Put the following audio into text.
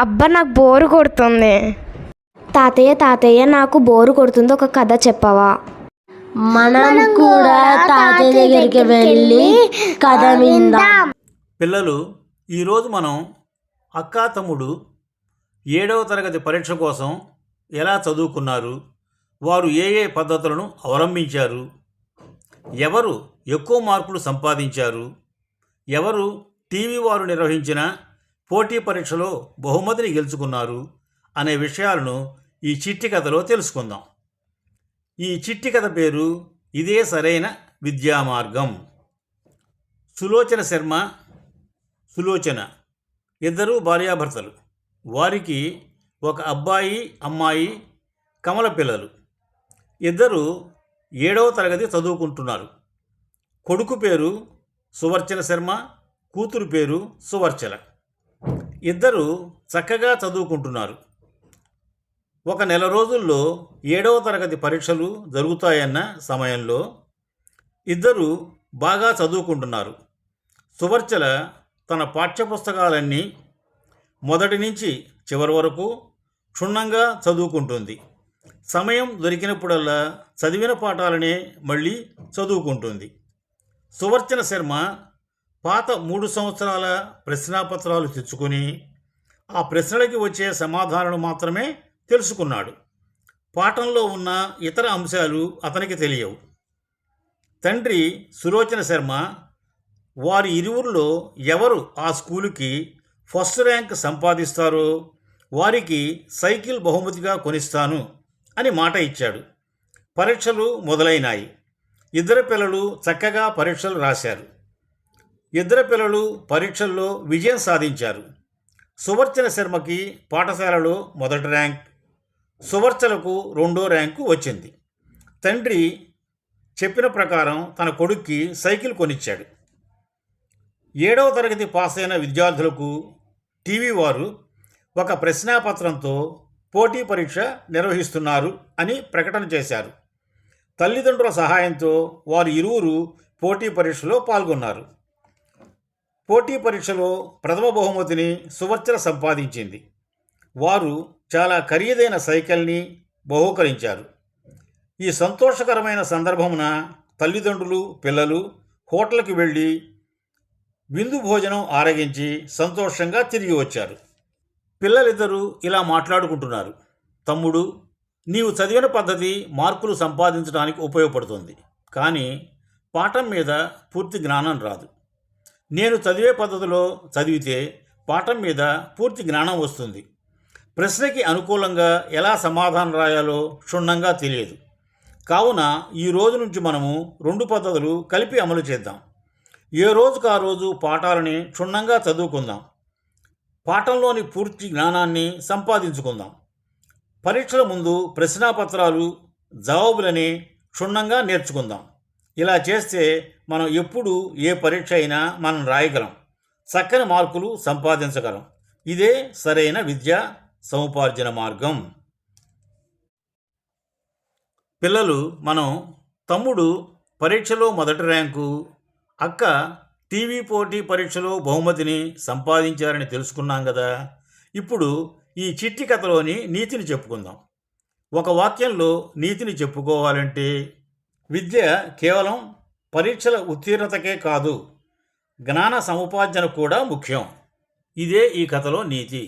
అబ్బా నాకు బోరు కొడుతుంది. తాతయ్య నాకు బోరు కొడుతుంది, ఒక కథ చెప్పవా? మనం కూడా తాతయ్య దగ్గరికి వెళ్ళి కథ విందాం. పిల్లలు, ఈరోజు మనం అక్కా తమ్ముడు 7వ తరగతి పరీక్ష కోసం ఎలా చదువుకున్నారు, వారు ఏ ఏ పద్ధతులను అవలంబించారు, ఎవరు ఎక్కువ మార్కులు సంపాదించారు, ఎవరు టీవీ వారు నిర్వహించిన పోటీ పరీక్షలో బహుమతిని గెలుచుకున్నారు అనే విషయాలను ఈ చిట్టి కథలో తెలుసుకుందాం. ఈ చిట్టి కథ పేరు ఇదే సరైన విద్యా మార్గం. సులోచన శర్మ, సులోచన ఇద్దరు భార్యాభర్తలు. వారికి ఒక అబ్బాయి, అమ్మాయి, కమల పిల్లలు. ఇద్దరు 7వ తరగతి చదువుకుంటున్నారు. కొడుకు పేరు సువర్చన శర్మ, కూతురు పేరు సువర్చల. ఇద్దరు చక్కగా చదువుకుంటున్నారు. ఒక నెల రోజుల్లో 7వ తరగతి పరీక్షలు జరుగుతాయన్న సమయంలో ఇద్దరు బాగా చదువుకుంటున్నారు. సువర్చల తన పాఠ్యపుస్తకాలన్నీ మొదటి నుంచి చివరి వరకు క్షుణ్ణంగా చదువుకుంటుంది. సమయం దొరికినప్పుడల్లా చదివిన పాఠాలనే మళ్ళీ చదువుకుంటుంది. సువర్చన శర్మ పాత 3 సంవత్సరాల ప్రశ్నాపత్రాలు తెచ్చుకొని ఆ ప్రశ్నలకి వచ్చే సమాధానాలు మాత్రమే తెలుసుకున్నాడు. పాఠంలో ఉన్న ఇతర అంశాలు అతనికి తెలియవు. తండ్రి సులోచన శర్మ వారి ఇరువురిలో ఎవరు ఆ స్కూలుకి ఫస్ట్ ర్యాంక్ సంపాదిస్తారో వారికి సైకిల్ బహుమతిగా కొనిస్తాను అని మాట ఇచ్చాడు. పరీక్షలు మొదలైనాయి. ఇద్దరు పిల్లలు చక్కగా పరీక్షలు రాశారు. ఇద్దరు పిల్లలు పరీక్షల్లో విజయం సాధించారు. సువర్చన శర్మకి పాఠశాలలో మొదటి ర్యాంక్, సువర్చలకు 2వ ర్యాంకు వచ్చింది. తండ్రి చెప్పిన ప్రకారం తన కొడుక్కి సైకిల్ కొనిచ్చాడు. 7వ తరగతి పాస్ అయిన విద్యార్థులకు టీవీ వారు ఒక ప్రశ్నాపత్రంతో పోటీ పరీక్ష నిర్వహిస్తున్నారు అని ప్రకటన చేశారు. తల్లిదండ్రుల సహాయంతో వారు ఇరువురు పోటీ పరీక్షలో పాల్గొన్నారు. పోటీ పరీక్షలో ప్రథమ బహుమతిని సువర్చన సంపాదించింది. వారు చాలా ఖరీదైన సైకిల్ని బహూకరించారు. ఈ సంతోషకరమైన సందర్భమున తల్లిదండ్రులు, పిల్లలు హోటల్కి వెళ్ళి విందు భోజనం ఆరగించి సంతోషంగా తిరిగి వచ్చారు. పిల్లలిద్దరూ ఇలా మాట్లాడుకుంటున్నారు. తమ్ముడు, నీవు చదివిన పద్ధతి మార్కులు సంపాదించడానికి ఉపయోగపడుతుంది, కానీ పాఠం మీద పూర్తి జ్ఞానం రాదు. నేను చదివే పద్ధతిలో చదివితే పాఠం మీద పూర్తి జ్ఞానం వస్తుంది. ప్రశ్నకి అనుకూలంగా ఎలా సమాధానం రాయాలో క్షుణ్ణంగా తెలియదు. కావున ఈ రోజు నుంచి మనము 2 పద్ధతులు కలిపి అమలు చేద్దాం. ఏ రోజుకు ఆ రోజు పాఠాలని క్షుణ్ణంగా చదువుకుందాం. పాఠంలోని పూర్తి జ్ఞానాన్ని సంపాదించుకుందాం. పరీక్షల ముందు ప్రశ్నాపత్రాలు, జవాబులని క్షుణ్ణంగా నేర్చుకుందాం. ఇలా చేస్తే మనం ఎప్పుడు ఏ పరీక్ష అయినా మనం రాయగలం, చక్కని మార్కులు సంపాదించగలం. ఇదే సరైన విద్యా సముపార్జన మార్గం. పిల్లలు, మనం తమ్ముడు పరీక్షలో మొదటి ర్యాంకు, అక్క టీవీ పోటీ పరీక్షలో బహుమతిని సంపాదించారని తెలుసుకున్నాం కదా. ఇప్పుడు ఈ చిట్టి కథలోని నీతిని చెప్పుకుందాం. ఒక వాక్యంలో నీతిని చెప్పుకోవాలంటే విద్య కేవలం పరీక్షల ఉత్తీర్ణతకే కాదు, జ్ఞాన సముపార్జన కూడా ముఖ్యం. ఇదే ఈ కథలో నీతి.